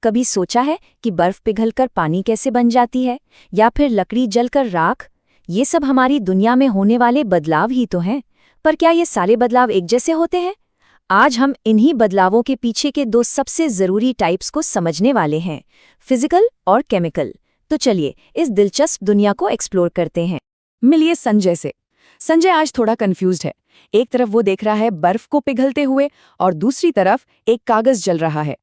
कभी सोचा है कि बर्फ पिघलकर पानी कैसे बन जाती है, या फिर लकड़ी जलकर राख? ये सब हमारी दुनिया में होने वाले बदलाव ही तो हैं। पर क्या ये सारे बदलाव एक जैसे होते हैं? आज हम इन्हीं बदलावों के पीछे के दो सबसे जरूरी टाइप्स को समझने वाले हैं, फिजिकल और केमिकल। तो चलिए इस दिलचस्प दुनिया को एक्सप्लोर करते हैं। मिलिए संजय से। संजय आज थोड़ा कंफ्यूज्ड है। एक तरफ वो देख रहा है बर्फ को पिघलते हुए और दूसरी तरफ एक कागज जल रहा है।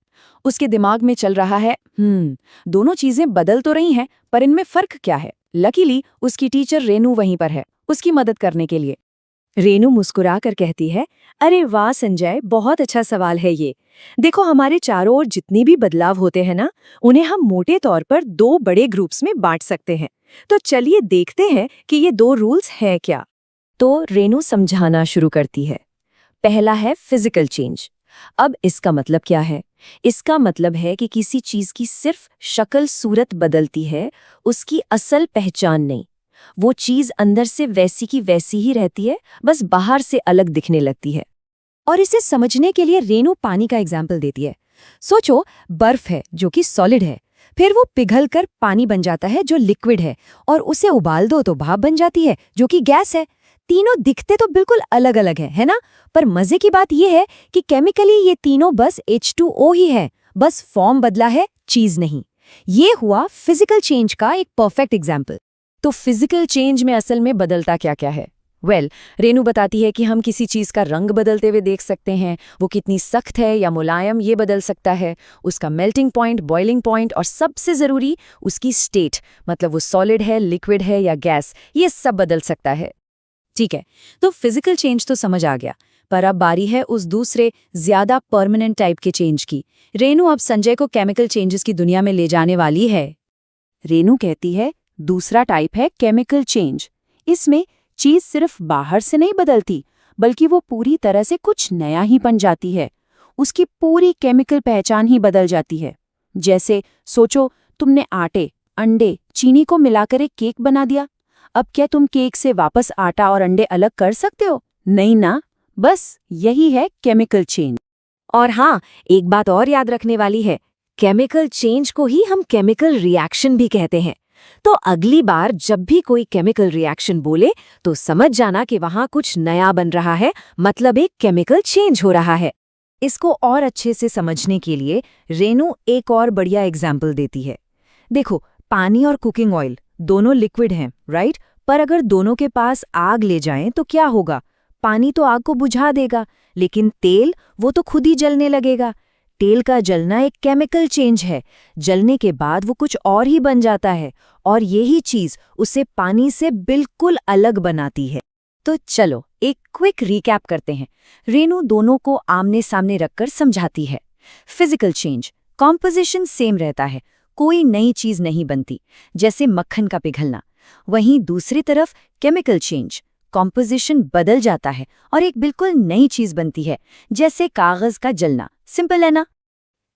उसके दिमाग में चल रहा है दोनों चीजें बदल तो रही हैं, पर इनमें फर्क क्या है। लकीली उसकी टीचर रेनू वहीं पर है, उसकी मदद करने के लिए। रेनू मुस्कुरा कर कहती है, अरे वाह संजय, बहुत अच्छा सवाल है ये। देखो, हमारे चारों ओर जितने भी बदलाव होते हैं ना, उन्हें हम मोटे तौर पर दो बड़े ग्रुप्स में बांट सकते हैं। तो चलिए देखते हैं कि ये दो रूल्स हैं क्या। तो रेनू समझाना शुरू करती है। पहला है फिजिकल चेंज। अब इसका मतलब क्या है? इसका मतलब है कि किसी चीज की सिर्फ शक्ल सूरत बदलती है, उसकी असल पहचान नहीं। वो चीज अंदर से वैसी की वैसी ही रहती है, बस बाहर से अलग दिखने लगती है। और इसे समझने के लिए रेनू पानी का एग्जाम्पल देती है। सोचो, बर्फ है जो कि सॉलिड है, फिर वो पिघलकर पानी बन जाता है जो लिक्विड है, और उसे उबाल दो तो भाप बन जाती है जो कि गैस है। तीनों दिखते तो बिल्कुल अलग अलग है ना? पर मजे की बात यह है कि केमिकली ये तीनों बस H2O ही है, बस फॉर्म बदला है, चीज नहीं। ये हुआ फिजिकल चेंज का एक परफेक्ट एग्जाम्पल। तो फिजिकल चेंज में असल में बदलता क्या क्या है? रेनू बताती है कि हम किसी चीज का रंग बदलते हुए देख सकते हैं। वो कितनी सख्त है या मुलायम, ये बदल सकता है। उसका मेल्टिंग पॉइंट, बॉइलिंग पॉइंट, और सबसे जरूरी उसकी स्टेट, मतलब वो सॉलिड है, लिक्विड है या गैस, ये सब बदल सकता है। ठीक है, तो फिजिकल चेंज तो समझ आ गया, पर अब बारी है उस दूसरे ज्यादा परमानेंट टाइप के चेंज की। रेनू अब संजय को केमिकल चेंजेस की दुनिया में ले जाने वाली है। रेनू कहती है, दूसरा टाइप है केमिकल चेंज। इसमें चीज सिर्फ बाहर से नहीं बदलती, बल्कि वो पूरी तरह से कुछ नया ही बन जाती है। उसकी पूरी केमिकल पहचान ही बदल जाती है। जैसे सोचो, तुमने आटे, अंडे, चीनी को मिलाकर एक केक बना दिया। अब क्या तुम केक से वापस आटा और अंडे अलग कर सकते हो? नहीं ना। बस यही है केमिकल चेंज। और हाँ, एक बात और याद रखने वाली है, केमिकल चेंज को ही हम केमिकल रिएक्शन भी कहते हैं। तो अगली बार जब भी कोई केमिकल रिएक्शन बोले, तो समझ जाना कि वहां कुछ नया बन रहा है, मतलब एक केमिकल चेंज हो रहा है। इसको और अच्छे से समझने के लिए रेनू एक और बढ़िया एग्जाम्पल देती है। देखो, पानी और कुकिंग ऑयल दोनों लिक्विड हैं, राइट? पर अगर दोनों के पास आग ले जाएं तो क्या होगा? पानी तो आग को बुझा देगा, लेकिन तेल, वो तो खुद ही जलने लगेगा। तेल का जलना एक केमिकल चेंज है। जलने के बाद वो कुछ और ही बन जाता है, और यही चीज उसे पानी से बिल्कुल अलग बनाती है। तो चलो एक क्विक रिकैप करते हैं। रेनू दोनों को आमने सामने रखकर समझाती है। फिजिकल चेंज, कॉम्पोजिशन सेम रहता है, कोई नई चीज नहीं बनती, जैसे मक्खन का पिघलना। वहीं दूसरी तरफ केमिकल चेंज, कॉम्पोजिशन बदल जाता है और एक बिल्कुल नई चीज बनती है, जैसे कागज का जलना। सिंपल है ना?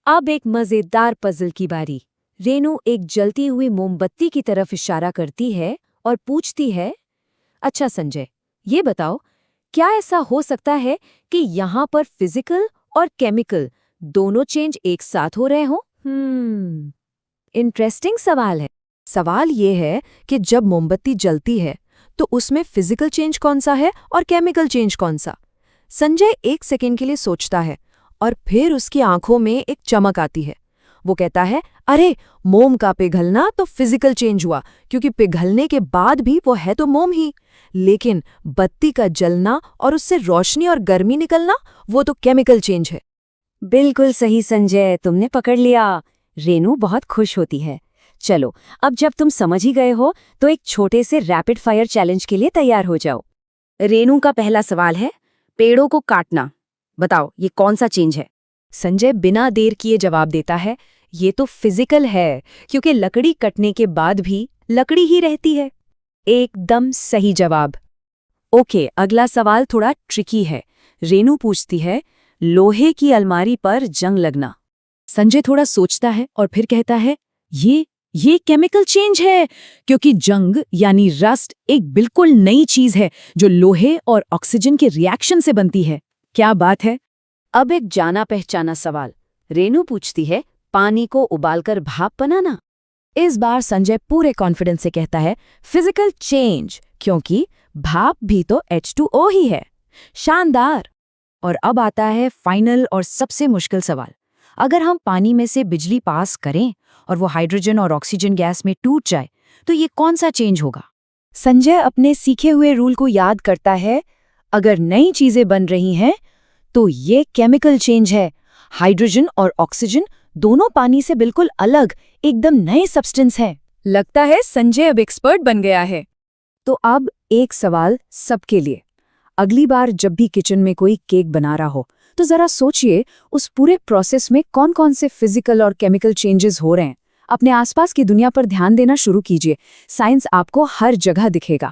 अब एक मजेदार पजल की बारी। रेनू एक जलती हुई मोमबत्ती की तरफ इशारा करती है और पूछती है, अच्छा संजय, ये बताओ, क्या ऐसा हो सकता है कि यहाँ पर फिजिकल और केमिकल दोनों चेंज एक साथ हो रहे हों? इंटरेस्टिंग सवाल है। सवाल ये है कि जब मोमबत्ती जलती है तो उसमें फिजिकल चेंज कौन सा है और केमिकल चेंज कौन सा? संजय एक सेकेंड के लिए सोचता है, और फिर उसकी आंखों में एक चमक आती है। वो कहता है, अरे, मोम का पिघलना तो फिजिकल चेंज हुआ, क्योंकि पिघलने के बाद भी वो है तो मोम ही। लेकिन बत्ती का जलना और उससे रोशनी और गर्मी निकलना, वो तो केमिकल चेंज है। बिल्कुल सही संजय, तुमने पकड़ लिया। रेनू बहुत खुश होती है। चलो, अब जब तुम समझ ही गए हो, तो एक छोटे से रैपिड फायर चैलेंज के लिए तैयार हो जाओ। रेनू का पहला सवाल है, पेड़ों को काटना। बताओ, ये कौन सा चेंज है? संजय बिना देर किए जवाब देता है, ये तो फिजिकल है, क्योंकि लकड़ी कटने के बाद भी लकड़ी ही रहती है। एकदम सही जवाब। ओके, अगला सवाल थोड़ा ट्रिकी है। रेनू पूछती है, लोहे की अलमारी पर जंग लगना। संजय थोड़ा सोचता है और फिर कहता है, ये केमिकल चेंज है, क्योंकि जंग यानी रस्ट एक बिल्कुल नई चीज है जो लोहे और ऑक्सीजन के रिएक्शन से बनती है। क्या बात है? अब एक जाना पहचाना सवाल। रेनू पूछती है, पानी को उबालकर भाप बनाना। इस बार संजय पूरे कॉन्फिडेंस से कहता है फिजिकल चेंज, क्योंकि भाप भी तो H2O ही है। शानदार। और अब आता है फाइनल और सबसे मुश्किल सवाल। अगर हम पानी में से बिजली पास करें और वो हाइड्रोजन और ऑक्सीजन गैस में टूट जाए तो ये कौन सा चेंज होगा? संजय अपने सीखे हुए रूल को याद करता है। अगर नई चीजें बन रही हैं तो ये केमिकल चेंज है। हाइड्रोजन और ऑक्सीजन दोनों पानी से बिल्कुल अलग एकदम नए सब्सटेंस हैं। लगता है संजय अब एक्सपर्ट बन गया है। तो अब एक सवाल सबके लिए। अगली बार जब भी किचन में कोई केक बना रहा हो तो जरा सोचिए उस पूरे प्रोसेस में कौन कौन से फिजिकल और केमिकल चेंजेस हो रहे हैं। अपने आसपास की दुनिया पर ध्यान देना शुरू कीजिए। साइंस आपको हर जगह दिखेगा।